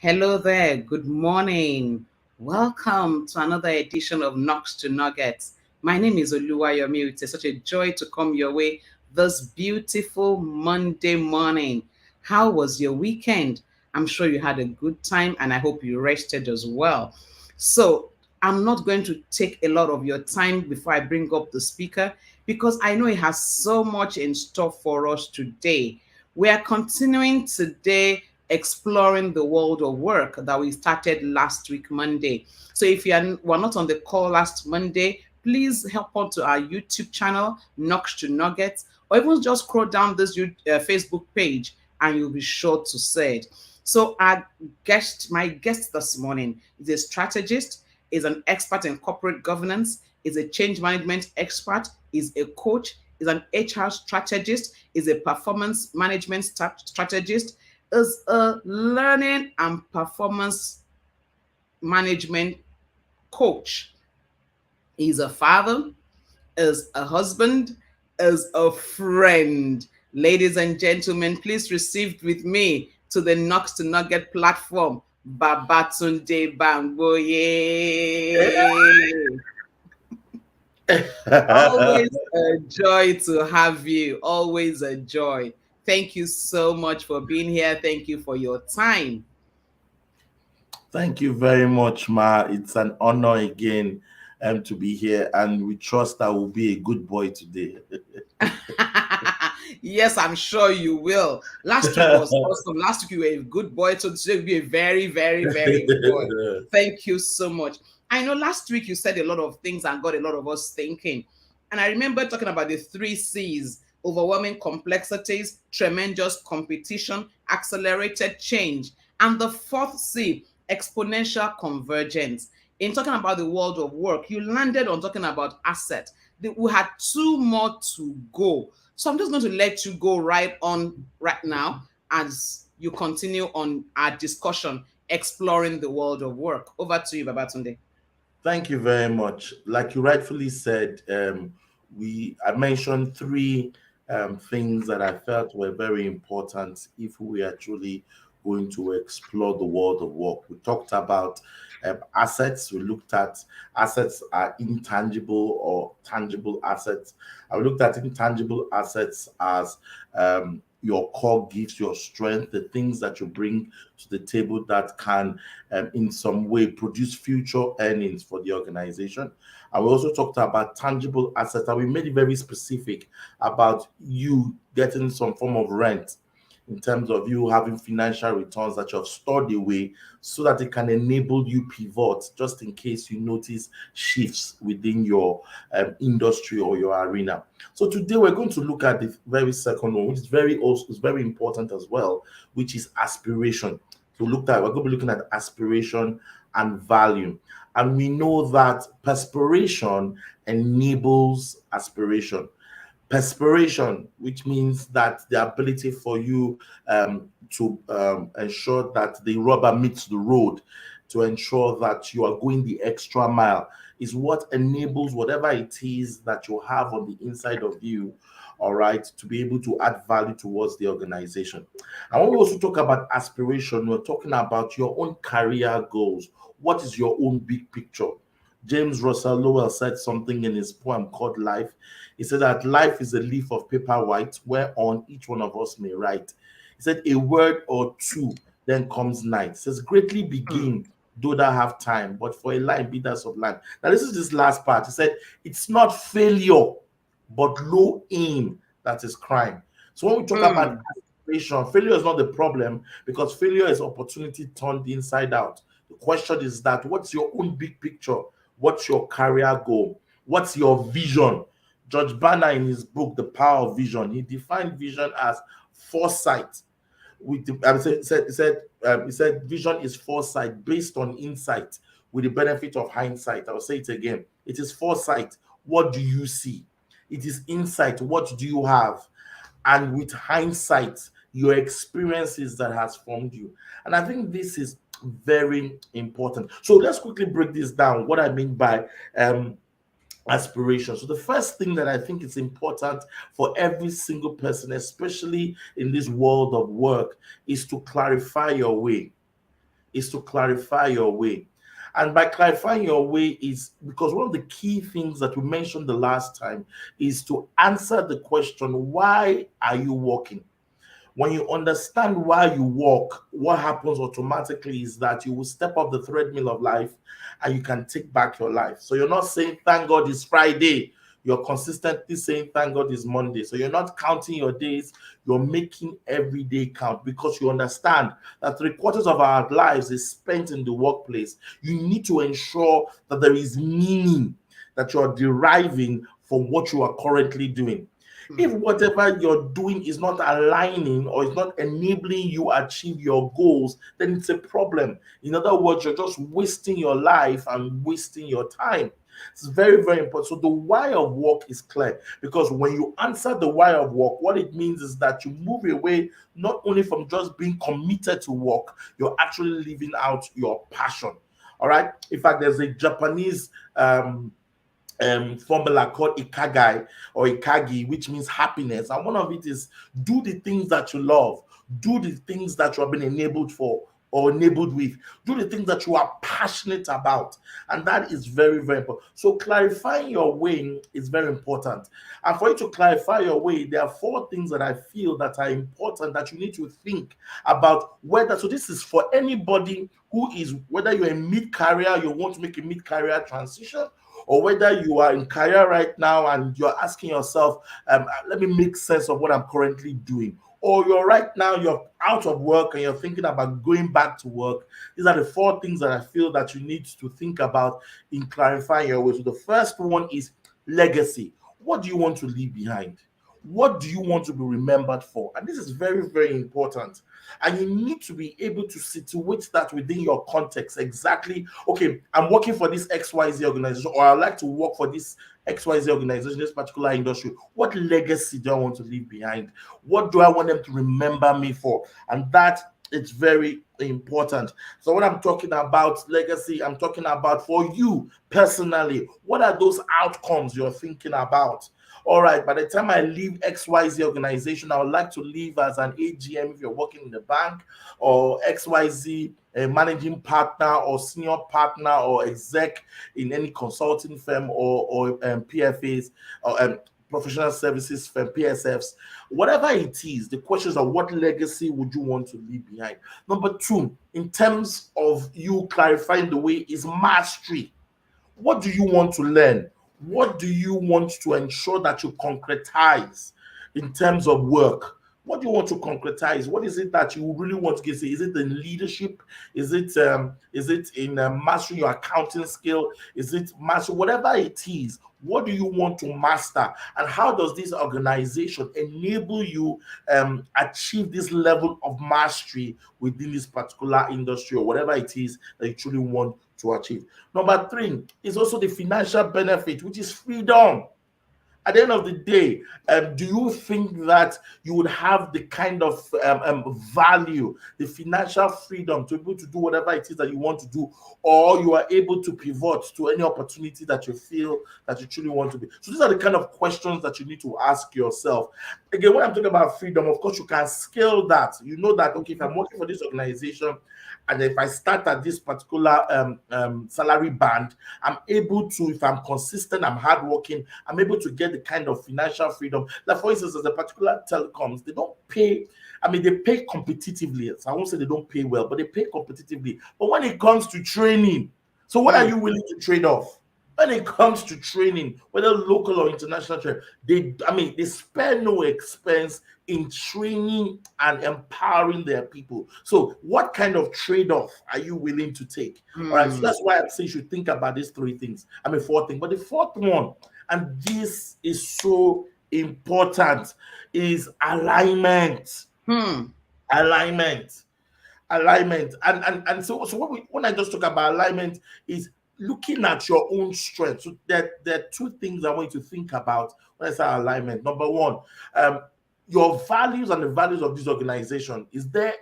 Hello there. Good morning. Welcome to another edition of Knocks to Nuggets. My name is Oluwayomi. It's such a joy to come your way this beautiful Monday morning. How was your weekend? I'm sure you had a good time and I hope you rested as well. So, I'm not going to take a lot of your time before I bring up the speaker because I know it has so much in store for us today. We are continuing today exploring the world of work that we started last week, Monday. So if were not on the call last Monday, please help on to our YouTube channel, Knocks to Nuggets, or even just scroll down this Facebook page and you'll be sure to see it. So my guest this morning is a strategist, is an expert in corporate governance, is a change management expert, is a coach, is an HR strategist, is a performance management strategist, is a learning and performance management coach. He's a father, is a husband, is a friend. Ladies and gentlemen, please receive with me to the Knox to Nugget platform, Babatunde Bamgboye. Always a joy to have you. Always a joy. Thank you so much for being here. Thank you for your time. Thank you very much, Ma. It's an honor again to be here, and we trust I will be a good boy today. Yes, I'm sure you will. Last week was awesome. Last week you were a good boy, so today will be a very, very, very good boy. Thank you so much. I know last week you said a lot of things and got a lot of us thinking. And I remember talking about the three C's: overwhelming complexities, tremendous competition, accelerated change. And the fourth C, exponential convergence. In talking about the world of work, you landed on talking about asset. We had two more to go. So I'm just going to let you go right on right now as you continue on our discussion exploring the world of work. Over to you, Babatunde. Thank you very much. Like you rightfully said, I mentioned three things that I felt were very important if we are truly going to explore the world of work. We talked about assets. We looked at assets are intangible or tangible assets. I looked at intangible assets as your core gifts, your strength, the things that you bring to the table that can in some way produce future earnings for the organization. And we also talked about tangible assets, and we made it very specific about you getting some form of rent in terms of you having financial returns that you have stored away so that it can enable you pivot just in case you notice shifts within your industry or your arena. So today we're going to look at the very second one, which is very important as well, which is aspiration. So we're going to be looking at aspiration and value. And we know that perspiration enables aspiration. Perspiration, which means that the ability for you to ensure that the rubber meets the road, to ensure that you are going the extra mile, is what enables whatever it is that you have on the inside of you, all right, to be able to add value towards the organization. And when we also talk about aspiration, we're talking about your own career goals. What is your own big picture? James Russell Lowell said something in his poem called Life. He said that life is a leaf of paper white whereon each one of us may write. He said, a word or two, then comes night. He says, greatly begin, though thou have time, but for a line be that sublime. Now, this is this last part. He said, it's not failure, but low aim that is crime. So when we talk about aspiration, failure is not the problem because failure is opportunity turned inside out. The question is that what's your own big picture? What's your career goal? What's your vision? George Banner, in his book, The Power of Vision, he defined vision as foresight. He said vision is foresight based on insight with the benefit of hindsight. I'll say it again. It is foresight. What do you see? It is insight. What do you have? And with hindsight, your experiences that has formed you. And I think this is very important. So let's quickly break this down. What I mean by aspiration. So the first thing that I think is important for every single person, especially in this world of work, is to clarify your way. is to clarify your way. And by clarifying your way is because one of the key things that we mentioned the last time is to answer the question, why are you walking? When you understand why you walk, what happens automatically is that you will step off the treadmill of life and you can take back your life. So you're not saying, thank God it's Friday. You're consistently saying, thank God it's Monday. So you're not counting your days. You're making every day count because you understand that 3/4 of our lives is spent in the workplace. You need to ensure that there is meaning that you're deriving from what you are currently doing. If whatever you're doing is not aligning or is not enabling you achieve your goals, then it's a problem. In other words, you're just wasting your life and wasting your time. It's very, very important. So the why of work is clear because when you answer the why of work, what it means is that you move away not only from just being committed to work, you're actually living out your passion. All right. In fact, there's a Japanese formula called ikagai or ikagi, which means happiness. And one of it is do the things that you love, do the things that you have been enabled for or enabled with, do the things that you are passionate about. And that is very, very important. So clarifying your way is very important. And for you to clarify your way, there are 4 things that I feel that are important that you need to think about whether. So this is for anybody who is, whether you're in mid-career, you want to make a mid-career transition, or whether you are in career right now and you're asking yourself, let me make sense of what I'm currently doing. Or you're right now, you're out of work and you're thinking about going back to work. These are the 4 things that I feel that you need to think about in clarifying your way. So the first one is legacy. What do you want to leave behind? What do you want to be remembered for? And this is very, very important. And you need to be able to situate that within your context. Exactly. Okay, I'm working for this XYZ organization, or I'd like to work for this XYZ organization, this particular industry. What legacy do I want to leave behind? What do I want them to remember me for? And that it's very important. So when I'm talking about legacy, I'm talking about for you personally, what are those outcomes you're thinking about? All right, by the time I leave XYZ organization, I would like to leave as an AGM if you're working in the bank, or XYZ managing partner or senior partner or exec in any consulting firm or PFAs or professional services firm, PSFs, whatever it is. The questions are, what legacy would you want to leave behind? Number 2, in terms of you clarifying the way, is mastery. What do you want to learn? What do you want to ensure that you concretize in terms of work? What do you want to concretize? What is it that you really want to get? Is it in leadership? Is it in mastering your accounting skill? Is it master whatever it is? What do you want to master? And how does this organization enable you achieve this level of mastery within this particular industry or whatever it is that you truly want to achieve? Number 3 is also the financial benefit, which is freedom. At the end of the day, do you think that you would have the kind of value, the financial freedom to be able to do whatever it is that you want to do, or you are able to pivot to any opportunity that you feel that you truly want to be? So these are the kind of questions that you need to ask yourself. Again, when I'm talking about freedom, of course, you can scale that. You know that, okay, if I'm working for this organization and if I start at this particular salary band, I'm able to, if I'm consistent, I'm hardworking, I'm able to get the kind of financial freedom. Like, for instance, as a particular telecoms, they don't pay. I mean, they pay competitively. So I won't say they don't pay well, but they pay competitively. But when it comes to training, so what are Hmm. you willing to trade off? When it comes to training, whether local or international training, they spare no expense in training and empowering their people. So, what kind of trade-off are you willing to take? All right, so Hmm. that's why I'm saying you should think about these 3 things. 4 things. But the fourth one, and this is so important, is alignment. Hmm. Alignment. Alignment. And so when I just talk about alignment, is looking at your own strength. So there are 2 things I want you to think about when I say alignment. Number 1, your values and the values of this organization. Is there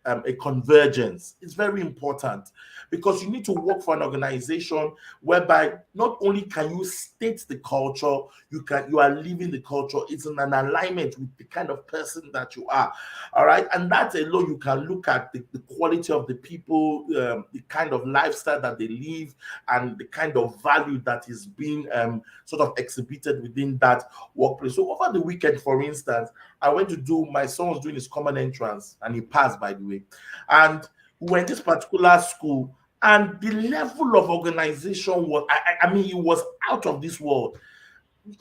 a convergence. It's very important because you need to work for an organization whereby not only can you state the culture, you are living the culture. It's in an alignment with the kind of person that you are. All right, and that alone you can look at the quality of the people, the kind of lifestyle that they live, and the kind of value that is being sort of exhibited within that workplace. So over the weekend, for instance, I went to do my son was doing his common entrance and he passed, by the way. And we were in this particular school, and the level of organization was, I mean, it was out of this world.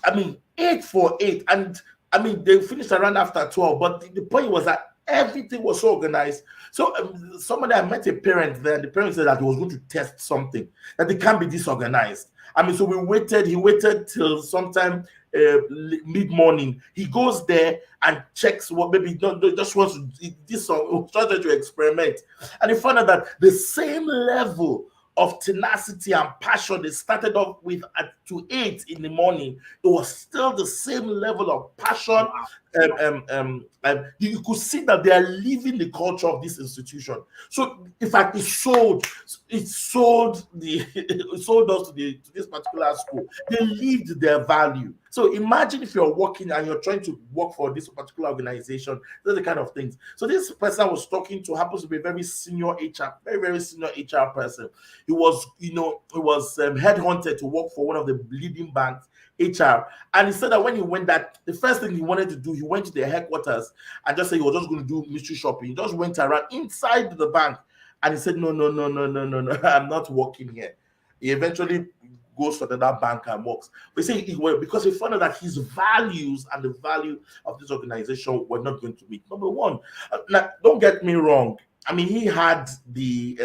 I mean, 8 for 8. And I mean, they finished around after 12. But the point was that everything was so organized. So somebody, I met a parent there, and the parent said that he was going to test something, that they can't be disorganized. I mean, so he waited till sometime mid-morning. He goes there and checks what maybe just wants to this or started to experiment. And he found out that the same level of tenacity and passion they started off with at to 8 in the morning, it was still the same level of passion. You could see that they are living the culture of this institution. So in fact, it sold us to this particular school. They lived their value. So imagine if you're working and you're trying to work for this particular organization. Those are the kind of things. So this person I was talking to happens to be a very senior HR, very senior HR person. He was headhunted to work for one of the leading banks, HR. And he said that when he went, that the first thing he wanted to do, he went to their headquarters and just said he was just going to do mystery shopping. He just went around inside the bank and he said, no, no, no, no, no, no, no, I'm not working here. He eventually goes to another bank and works. But he said because he found out that his values and the value of this organization were not going to meet. Number one, now, don't get me wrong. I mean, he had the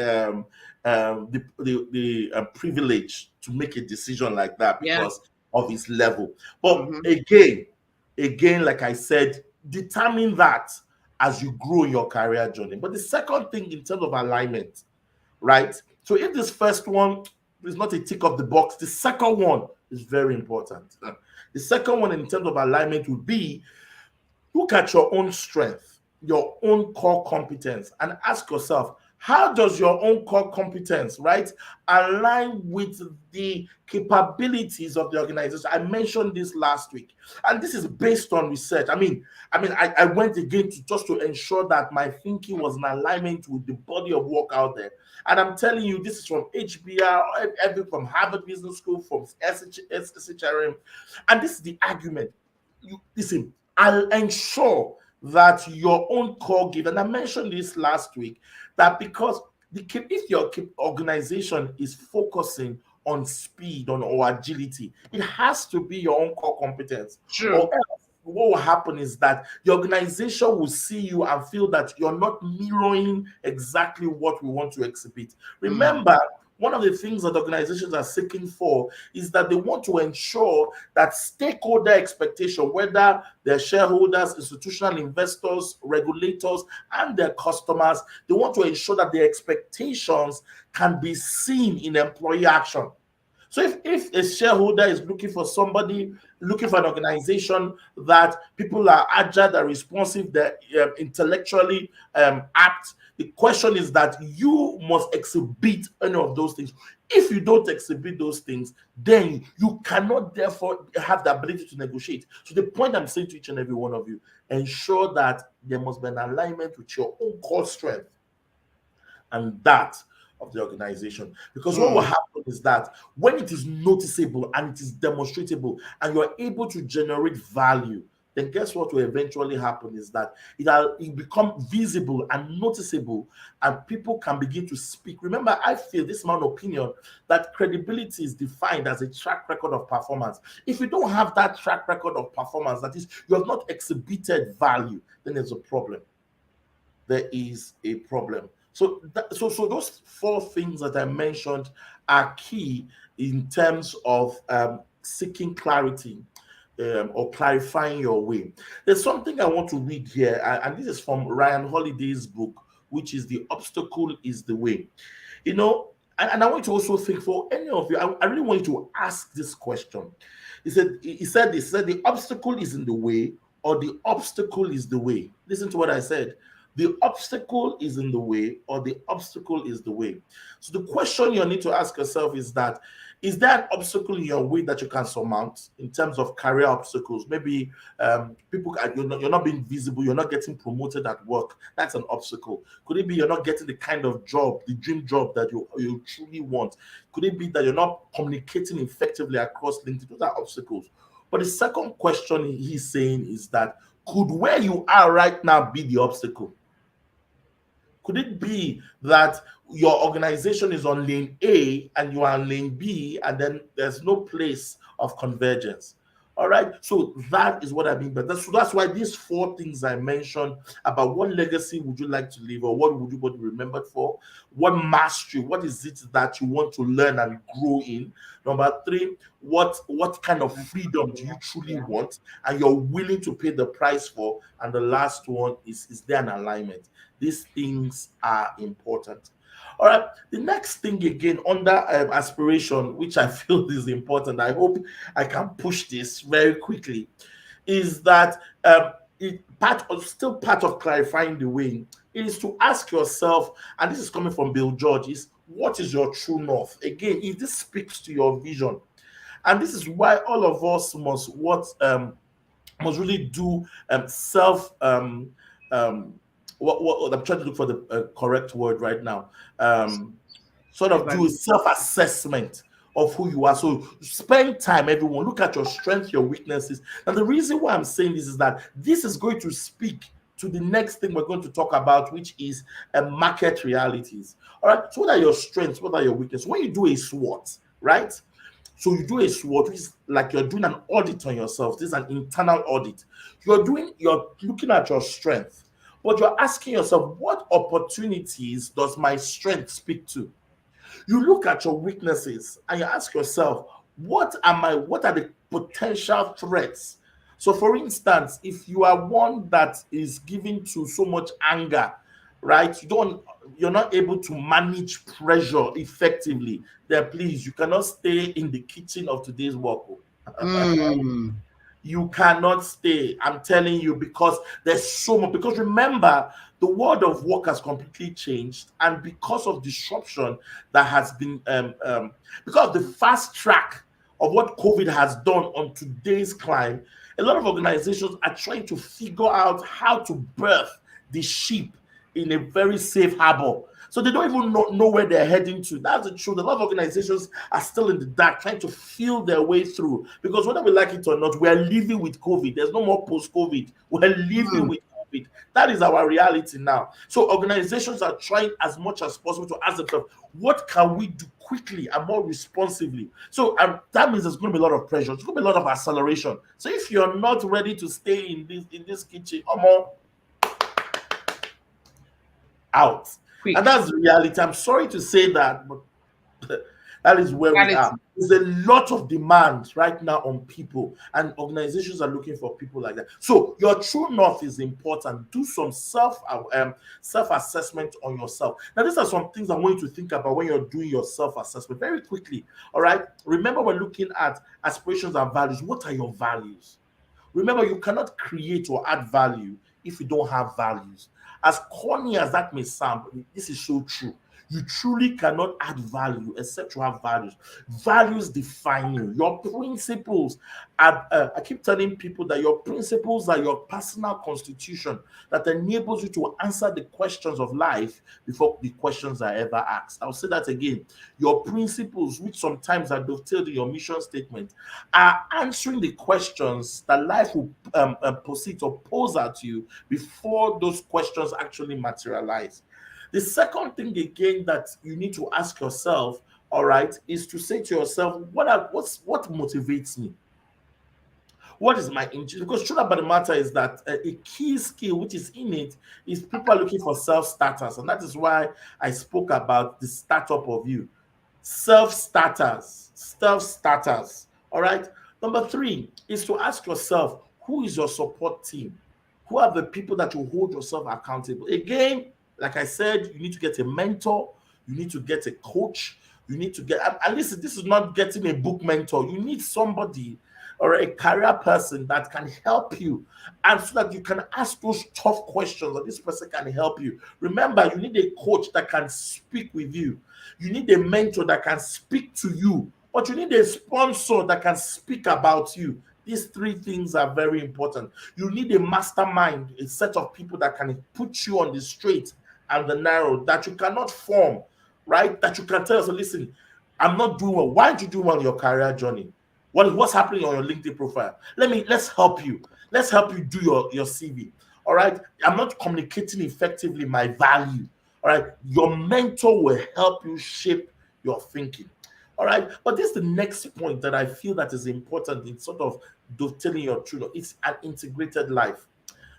privilege to make a decision like that Yeah. because of his level. But Mm-hmm. again, like I said, determine that as you grow in your career journey. But the second thing in terms of alignment, right? So if this first one is not a tick of the box, the second one is very important. The second one in terms of alignment would be look at your own strength, your own core competence, and ask yourself, how does your own core competence, right, align with the capabilities of the organization? I mentioned this last week, and this is based on research. I went again to just to ensure that my thinking was in alignment with the body of work out there. And I'm telling you, this is from HBR, from Harvard Business School, from SHRM, and this is the argument. You listen. I'll ensure that your own core gift, and I mentioned this last week, that because if your organization is focusing on speed or agility, it has to be your own core competence. Or True. else what will happen is that the organization will see you and feel that you're not mirroring exactly what we want to exhibit. Mm. Remember, one of the things that organizations are seeking for is that they want to ensure that stakeholder expectation, whether they're shareholders, institutional investors, regulators, and their customers, they want to ensure that their expectations can be seen in employee action. So if a shareholder is looking for an organization that people are agile, they're responsive, they're intellectually apt, the question is that you must exhibit any of those things. If you don't exhibit those things, then you cannot therefore have the ability to negotiate. So the point I'm saying to each and every one of you, ensure that there must be an alignment with your own core strength and that of the organization. Because what will Mm. happen is that when it is noticeable and it is demonstrable and you're able to generate value, then guess what will eventually happen is that it become visible and noticeable, and people can begin to speak. Remember, I feel this my opinion that credibility is defined as a track record of performance. If you don't have that track record of performance, that is, you have not exhibited value, then there's a problem. There is a problem. So those four things that I mentioned are key in terms of seeking clarity, or clarifying your way. There's something I want to read here, and this is from Ryan Holiday's book, which is The Obstacle is the Way. And I want you to also think, for any of you, I really want you to ask this question. He said, the obstacle is in the way, or the obstacle is the way. Listen to what I said. The obstacle is in the way, or the obstacle is the way. So the question you need to ask yourself is that, is there an obstacle in your way that you can surmount in terms of career obstacles? Maybe people you're not being visible, you're not getting promoted at work. That's an obstacle. Could it be you're not getting the kind of job, the dream job that you truly want? Could it be that you're not communicating effectively across LinkedIn? Those are obstacles. But the second question he's saying is that, could where you are right now be the obstacle? Could it be that your organization is on lane A and you are on lane B, and then there's no place of convergence? All right. So that is what I mean. But that's why these four things I mentioned about what legacy would you like to leave, or what would you want to be remembered for? What mastery? What is it that you want to learn and grow in? Number three, what kind of freedom do you truly Yeah. want and you're willing to pay the price for? And the last one is there an alignment? These things are important. All right. The next thing again under aspiration, which I feel is important, I hope I can push this very quickly, is that still part of clarifying the way is to ask yourself, and this is coming from Bill George, is what is your true north? Again, if this speaks to your vision, and this is why all of us must really do self what I'm trying to look for the correct word right now. Sort of do a Evaluate. self-assessment of who you are. So spend time, everyone. Look at your strengths, your weaknesses. And the reason why I'm saying this is that this is going to speak to the next thing we're going to talk about, which is market realities. All right. So what are your strengths? What are your weaknesses? When you do a SWOT, right? So you do a SWOT, which is like you're doing an audit on yourself. This is an internal audit. You're looking at your strength, but you're asking yourself, what opportunities does my strength speak to? You look at your weaknesses and you ask yourself, what are the potential threats? So for instance, if you are one that is given to so much anger, right? You're not able to manage pressure effectively, then please, you cannot stay in the kitchen of today's work. Mm. You cannot stay. I'm telling you, because there's so much. Because remember, the world of work has completely changed, and because of disruption that has been, because of the fast track of what COVID has done on today's climb, a lot of organizations are trying to figure out how to birth the ship in a very safe harbor. So they don't even know where they're heading to. That's the truth. A lot of organizations are still in the dark, trying to feel their way through. Because whether we like it or not, we are living with COVID. There's no more post-COVID. We're living Mm. with COVID. That is our reality now. So organizations are trying as much as possible to ask themselves, what can we do quickly and more responsively? So that means there's going to be a lot of pressure. There's going to be a lot of acceleration. So if you're not ready to stay in this kitchen, out. And Quick. that's the reality. I'm sorry to say that, but that is where we are. Reality. There's a lot of demand right now on people, and organizations are looking for people like that. So your true north is important. Do some self assessment on yourself. Now, these are some things I want you to think about when you're doing your self assessment very quickly. All right. Remember, we're looking at aspirations and values. What are your values? Remember, you cannot create or add value if you don't have values. As corny as that may sound, this is so true. You truly cannot add value except you have values. Values define you. Your principles are, I keep telling people that your principles are your personal constitution that enables you to answer the questions of life before the questions are ever asked. I'll say that again. Your principles, which sometimes are dovetailed in your mission statement, are answering the questions that life will proceed or pose at you before those questions actually materialize. The second thing again that you need to ask yourself, all right, is to say to yourself, what motivates me? What is my interest? Because truth about the matter is that a key skill which is in it is people are looking for self-starters, and that is why I spoke about the startup of you. Self-starters, self-starters. All right. Number three is to ask yourself, who is your support team? Who are the people that you hold yourself accountable? Again, like I said, you need to get a mentor, you need to get a coach, you need to get, and listen, this is not getting a book mentor. You need somebody. or a career person that can help you, and so that you can ask those tough questions and this person can help you. Remember, you need a coach that can speak with you. You need a mentor that can speak to you, but you need a sponsor that can speak about you. These three things are very important. You need a mastermind, a set of people that can put you on the straight and the narrow that you cannot form, right? That you can tell us, listen, I'm not doing well. Why aren't you doing well in your career journey? What's happening on your LinkedIn profile? Let's help you. Let's help you do your CV. All right. I'm not communicating effectively my value. All right. Your mentor will help you shape your thinking. All right. But this is the next point that I feel that is important in sort of dovetailing your truth. It's an integrated life,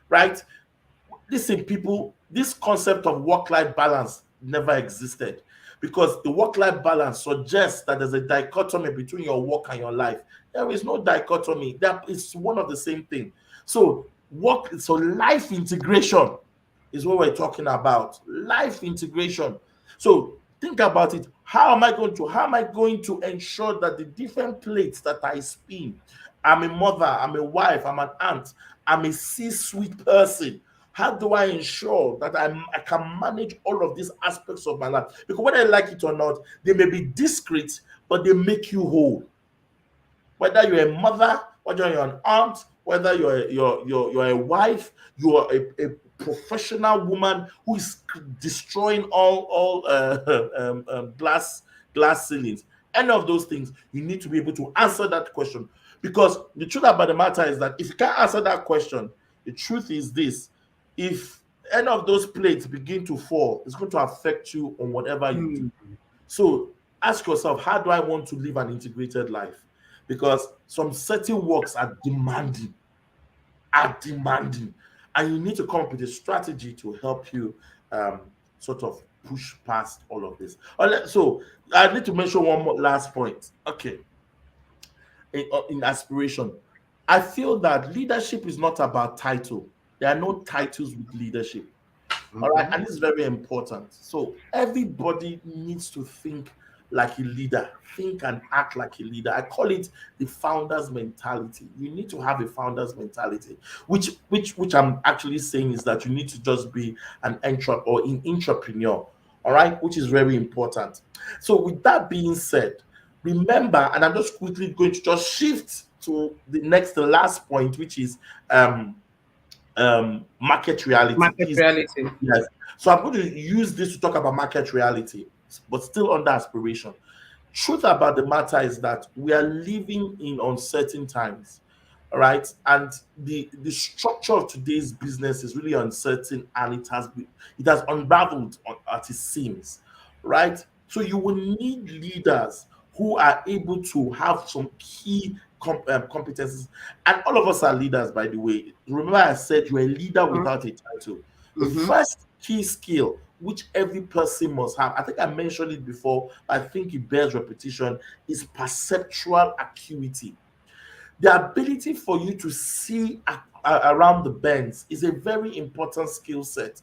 right? Listen, people, this concept of work-life balance never existed, because the work-life balance suggests that there's a dichotomy between your work and your life. There is no dichotomy. That is one of the same thing. So life integration is what we're talking about. Life integration. So think about it. How am I going to ensure that the different plates that I spin, I'm a mother, I'm a wife, I'm an aunt, I'm a C-suite person. How do I ensure that I can manage all of these aspects of my life? Because whether I like it or not, they may be discrete, but they make you whole. Whether you're a mother, whether you're an aunt, whether you're a wife, you're a professional woman who is destroying all glass ceilings. Any of those things, you need to be able to answer that question. Because the truth about the matter is that if you can't answer that question, the truth is this: if any of those plates begin to fall, it's going to affect you on whatever you do. Hmm. So ask yourself, how do I want to live an integrated life? Because some certain works are demanding, and you need to come up with a strategy to help you sort of push past all of this. So I need to mention one more last point. Okay, in aspiration, I feel that leadership is not about title. There are no titles with leadership. All right, Mhm. and this is very important. So everybody needs to think like a leader, think and act like a leader. I call it the founder's mentality. You need to have a founder's mentality, which I'm actually saying is that you need to just be an entrepreneur. All right, which is very important. So with that being said, remember, and I'm just quickly going to just shift to the last point, which is market reality. Market Please, reality. yes. So I'm going to use this to talk about market reality, but still under aspiration. Truth about the matter is that we are living in uncertain times. All right, and the structure of today's business is really uncertain, and it has unraveled at its seams, right? So you will need leaders who are able to have some key competencies, and all of us are leaders, by the way. Remember, I said you're a leader Mhm. without a title. The Mhm. first key skill which every person must have, I think I mentioned it before, I think it bears repetition, is perceptual acuity. The ability for you to see around the bends is a very important skill set.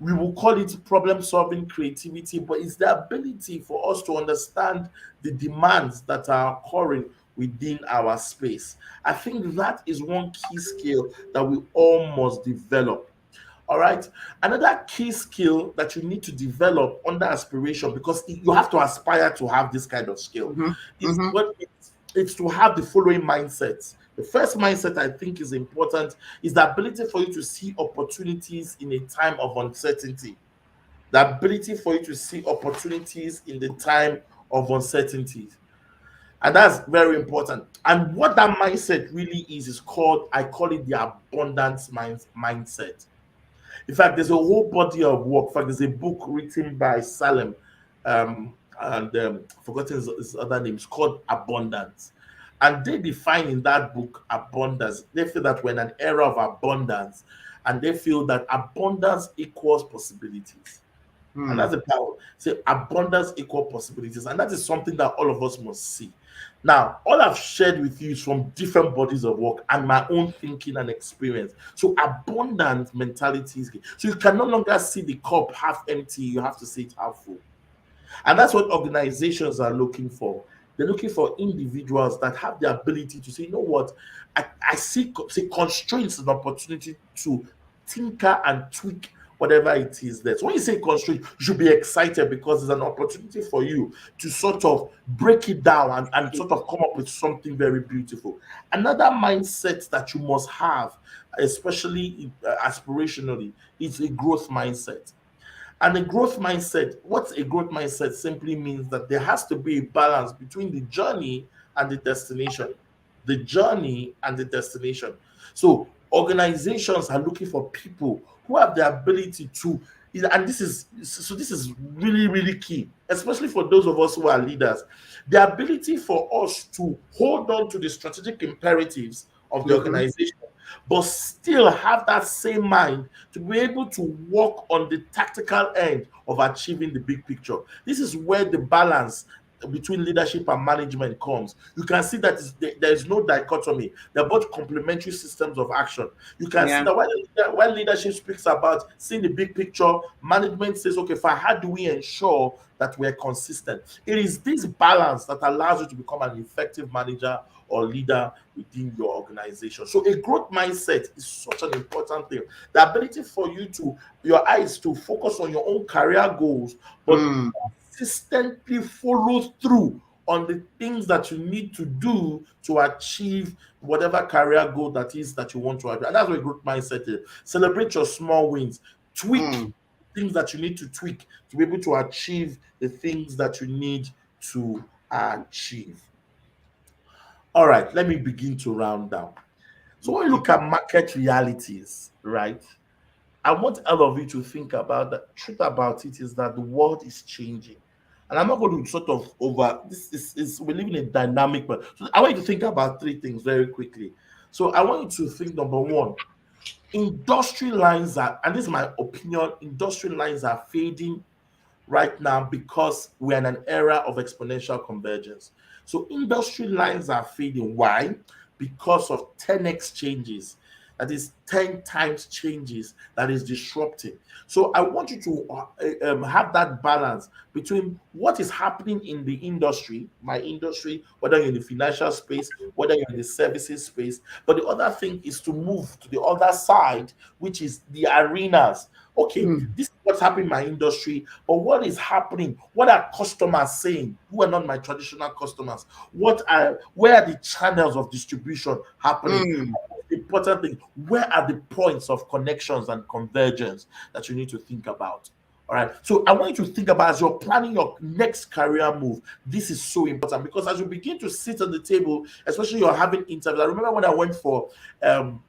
We will call it problem solving creativity, but it's the ability for us to understand the demands that are occurring within our space. I think that is one key skill that we all must develop. All right. Another key skill that you need to develop under aspiration, because you have to aspire to have this kind of skill, Mhm. is Mhm. what it's to have the following mindsets. The first mindset I think is important is the ability for you to see opportunities in a time of uncertainty. The ability for you to see opportunities in the time of uncertainty. And that's very important. And what that mindset really is called, I call it the abundance mindset. In fact, there's a whole body of work. In fact, there's a book written by Salem, and forgotten his other name. It's called Abundance. And they define in that book abundance. They feel that we're in an era of abundance, and they feel that abundance equals possibilities. And Hmm. that's the power. Say abundance equal possibilities. And that is something that all of us must see. Now, all I've shared with you is from different bodies of work and my own thinking and experience. So abundant mentality is key. So you can no longer see the cup half empty, you have to see it half full. And that's what organizations are looking for. They're looking for individuals that have the ability to say, you know what, I see constraints and opportunity to tinker and tweak whatever it is there. So when you say constraint, you should be excited because it's an opportunity for you to sort of break it down and sort of come up with something very beautiful. Another mindset that you must have, especially aspirationally, is a growth mindset. And a growth mindset, what's a growth mindset simply means that there has to be a balance between the journey and the destination. The journey and the destination. So organizations are looking for people who have the ability to, and this is really, really key, especially for those of us who are leaders. The ability for us to hold on to the strategic imperatives of the Mm-hmm. organization, but still have that same mind to be able to work on the tactical end of achieving the big picture. This is where the balance between leadership and management comes. You can see that there is no dichotomy. They're both complementary systems of action. You can see Yeah. that when leadership speaks about seeing the big picture, management says, okay, fine, how do we ensure that we're consistent? It is this balance that allows you to become an effective manager or leader within your organization. So a growth mindset is such an important thing. The ability for you to your eyes to focus on your own career goals, but Mm. consistently follow through on the things that you need to do to achieve whatever career goal that is that you want to achieve. And that's what a growth mindset is. Celebrate your small wins, tweak Mm. things that you need to tweak to be able to achieve the things that you need to achieve. All right, let me begin to round down. So when you look at market realities, right? I want all of you to think about the truth about it is that the world is changing. And I'm not going to sort of over is we live in a dynamic world. So I want you to think about three things very quickly. So I want you to think number one, industry lines are, and this is my opinion, industry lines are fading right now because we're in an era of exponential convergence. So industry lines are fading. Why? Because of 10x changes. That is 10 times changes that is disrupting. So I want you to have that balance between what is happening in the industry, my industry, whether you're in the financial space, whether you're in the services space. But the other thing is to move to the other side, which is the arenas. Okay, Mm. this is what's happening in my industry, but what is happening? What are customers saying who are not my traditional customers? Where are the channels of distribution happening? Mm. The important thing, where are the points of connections and convergence that you need to think about? All right. So I want you to think about as you're planning your next career move. This is so important because as you begin to sit on the table, especially you're having interviews. I remember when I went for um,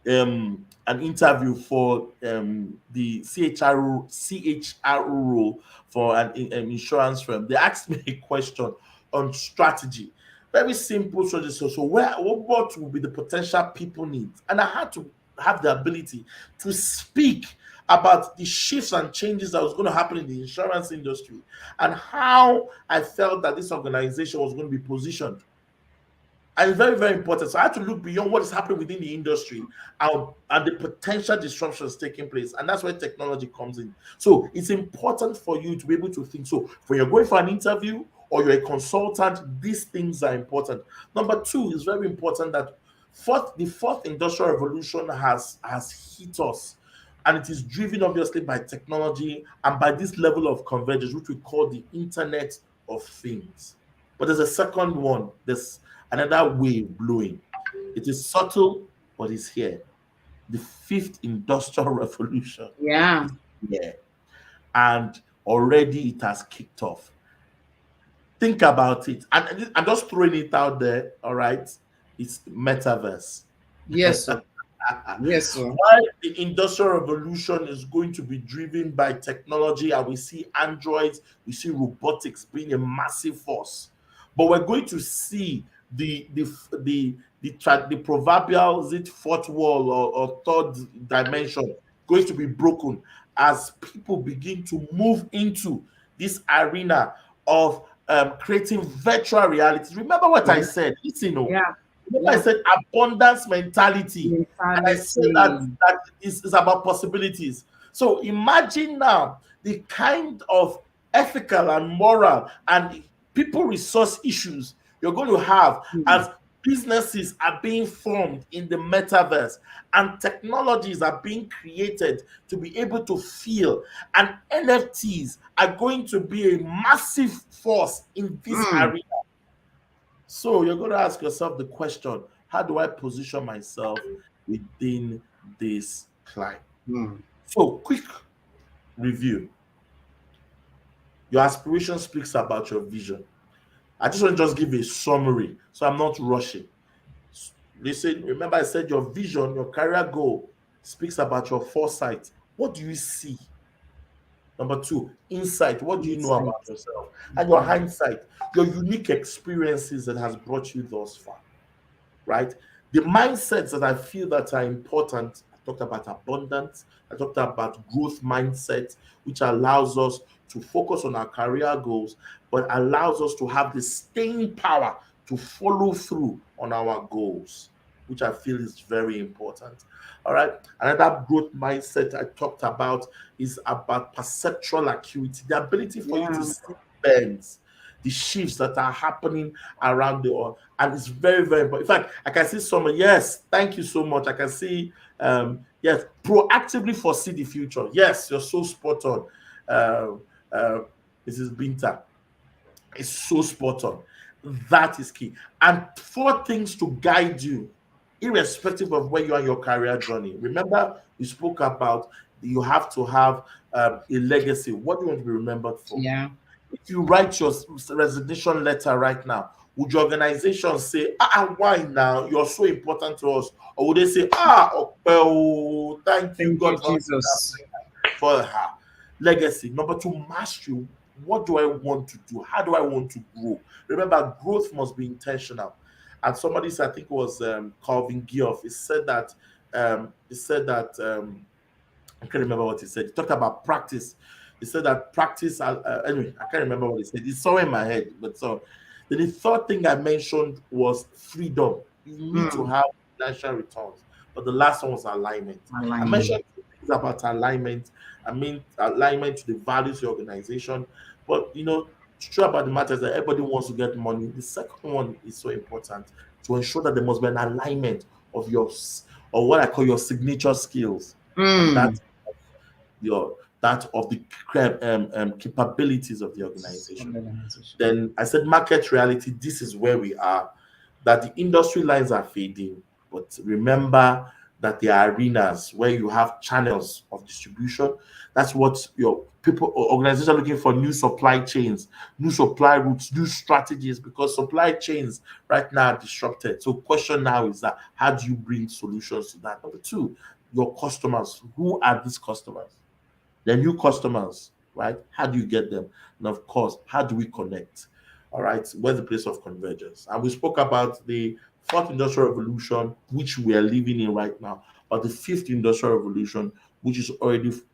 an interview for the CHRO role for an insurance firm. They asked me a question on strategy. Very simple strategy. So what will be the potential people needs? And I had to have the ability to speak about the shifts and changes that was going to happen in the insurance industry and how I felt that this organization was going to be positioned, and it's very, very important. So I had to look beyond what is happening within the industry and the potential disruptions taking place. And that's where technology comes in. So it's important for you to be able to think. So when you're going for an interview or you're a consultant, these things are important. Number two is very important that the fourth industrial revolution has hit us. And it is driven obviously by technology and by this level of convergence, which we call the Internet of Things. But there's a second one. There's another wave blowing. It is subtle, but it's here. The fifth industrial revolution Yeah. is here. And already it has kicked off. Think about it. And I'm just throwing it out there. All right. It's metaverse. Yes, sir. Yes, sir. While the industrial revolution is going to be driven by technology, and we see androids, we see robotics being a massive force, but we're going to see the proverbial, is it fourth wall or third dimension going to be broken as people begin to move into this arena of creating virtual realities. Remember what I Yeah. said? Listen, oh, Yeah. remember I Yeah. said abundance mentality, and I said that Mentality. is about possibilities. So imagine now the kind of ethical and moral and people resource issues you're going to have Mm. as businesses are being formed in the metaverse and technologies are being created to be able to feel, and NFTs are going to be a massive force in this Mm. area. So you're going to ask yourself the question, how do I position myself within this climb? Mm. So, quick review. Your aspiration speaks about your vision. I just want to just give a summary so I'm not rushing. Listen, remember I said your vision, your career goal speaks about your foresight. What do you see? Number two, insight. What do you know Insight. about yourself? And your hindsight, your unique experiences that has brought you thus far, right? The mindsets that I feel that are important. I talked about abundance. I talked about growth mindset, which allows us to focus on our career goals, but allows us to have the staying power to follow through on our goals, which I feel is very important. All right. Another growth mindset I talked about is about perceptual acuity, the ability for you to Yeah. see bends, the shifts that are happening around the world. And it's very, very important. In fact, I can see someone, yes, thank you so much. I can see, yes, proactively foresee the future. Yes, you're so spot on. Um, uh, Mrs. Binta is so spot on. That is key. And four things to guide you, irrespective of where you are in your career journey. Remember, we spoke about you have to have a legacy. What do you want to be remembered for? Yeah. If you write your resignation letter right now, would your organization say, why now? You're so important to us? Or would they say, well, thank you, Thank you, God, Jesus. for her legacy? Number two, mastery. What do I want to do? How do I want to grow? Remember, growth must be intentional. And somebody said, I think it was Calvin Geoff, he said that I can't remember what he said. He talked about practice. He said that practice. Anyway, I can't remember what he said. It's somewhere in my head. But so, then the third thing I mentioned was freedom. You need to Mm. have financial returns. But the last one was alignment. I Alignment. mentioned two things about alignment. I mean, alignment to the values of the organization. But it's true about the matter is that everybody wants to get money. The second one is so important to ensure that there must be an alignment of or what I call your signature skills, and Mm. your that of the capabilities of the organization. Organization. Then I said market reality. This is where we are. That the industry lines are fading, but remember that there are arenas where you have channels of distribution. That's what your people or organizations are looking for: new supply chains, new supply routes, new strategies, because supply chains right now are disrupted. So question now is that how do you bring solutions to that? Number two, your customers. Who are these customers? They're new customers, right? How do you get them? And of course, how do we connect? All right, where's the place of convergence? And we spoke about the fourth industrial revolution, which we are living in right now, or the fifth industrial revolution, which is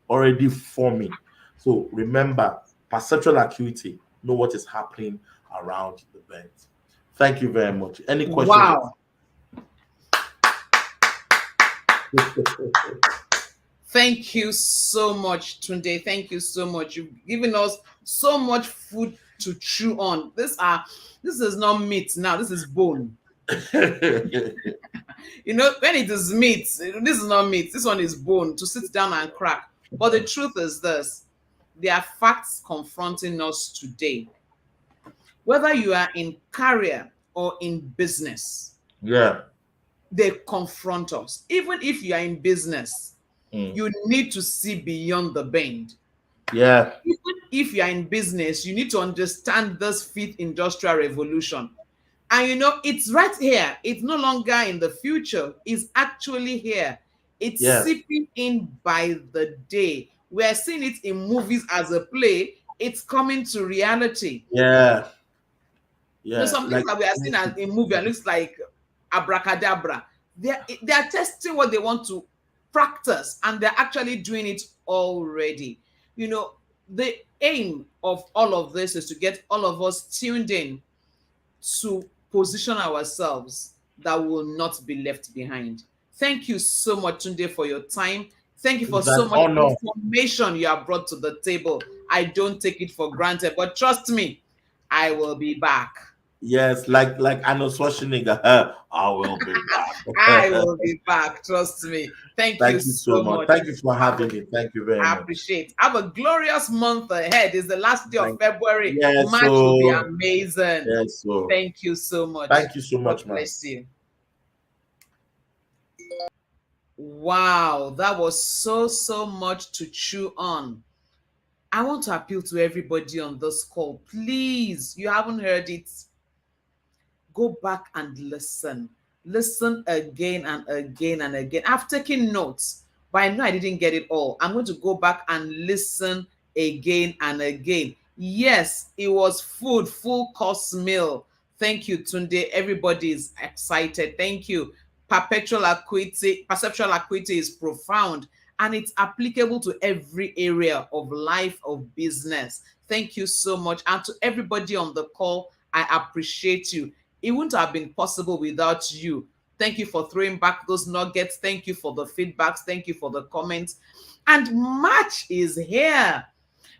already forming. So remember, perceptual acuity, know what is happening around the bend. Thank you very much. Any questions? Wow. Thank you so much, Tunde. Thank you so much. You've given us so much food to chew on. This is not meat now. This is bone. When it is meat, this is not meat. This one is bone to sit down and crack. But the truth is this: there are facts confronting us today. Whether you are in career or in business, Yeah. they confront us. Even if you are in business, Mm. you need to see beyond the bend. Yeah. Even if you are in business, you need to understand this fifth industrial revolution. And it's right here. It's no longer in the future. It's actually here. It's Yes. seeping in by the day. We're seeing it in movies as a play. It's coming to reality. Yeah. Yeah. Some things Like that we are seeing as in movie and looks like abracadabra. They are testing what they want to practice, and they're actually doing it already. The aim of all of this is to get all of us tuned in to position ourselves that will not be left behind. Thank you so much, Tunde, for your time. Thank you for it's so an much honor. information you have brought to the table. I don't take it for granted, but trust me, I will be back. Yes, like Arnold Schwarzenegger. I will be I back. will be back. Trust me. Thank you Thank you so so much. much. Thank you for Have a having me. Thank you very I much. appreciate. Have a glorious month ahead. It's the last day of Thank February. yes, March will be so amazing. yes, so Thank you so much. thank you so God much, man. bless you. Wow, that was so much to chew on. I want to appeal to everybody on this call. Please, you haven't heard it, go back and listen. Listen again and again and again. I've taken notes, but I know I didn't get it all. I'm going to go back and listen again and again. Yes, it was food, full course meal. Thank you, Tunde. Everybody is excited. Thank you. Perceptual acuity is profound and it's applicable to every area of life, of business. Thank you so much. And to everybody on the call, I appreciate you. It wouldn't have been possible without you. Thank you for throwing back those nuggets. Thank you for the feedbacks. Thank you for the comments. And March is here.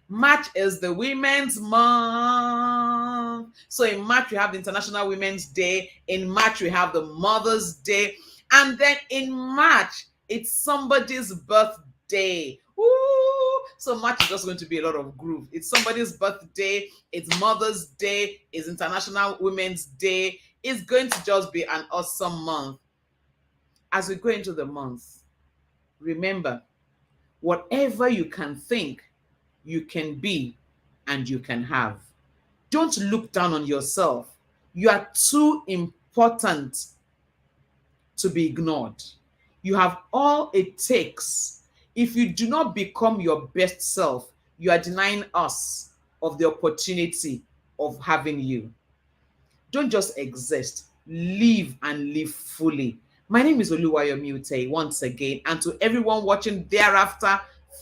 March is the Women's Month. So in March, we have the International Women's Day. In March, we have the Mother's Day. And then in March, it's somebody's birthday. Ooh. So March is just going to be a lot of groove. It's somebody's birthday. It's Mother's Day. It's International Women's Day. It's going to just be an awesome month. As we go into the month, remember, whatever you can think, you can be, and you can have. Don't look down on yourself. You are too important to be ignored. You have all it takes. If you do not become your best self, you are denying us of the opportunity of having you. Don't just exist, live and live fully. My name is Oluwayomi once again, and to everyone watching thereafter,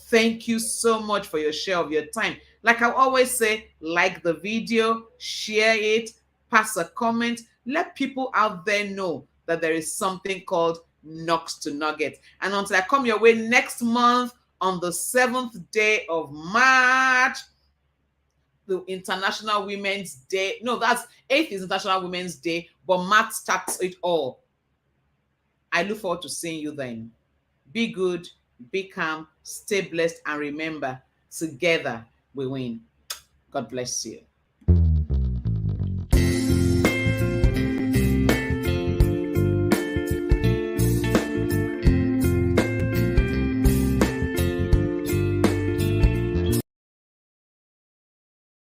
thank you so much for your share of your time. Like I always say, like the video, share it, pass a comment, let people out there know that there is something called Knocks to Nugget. And until I come your way next month on the 7th day of March, the International Women's Day. No, that's 8th is International Women's Day, but March starts it all. I look forward to seeing you then. Be good, be calm, stay blessed, and remember, together we win. God bless you.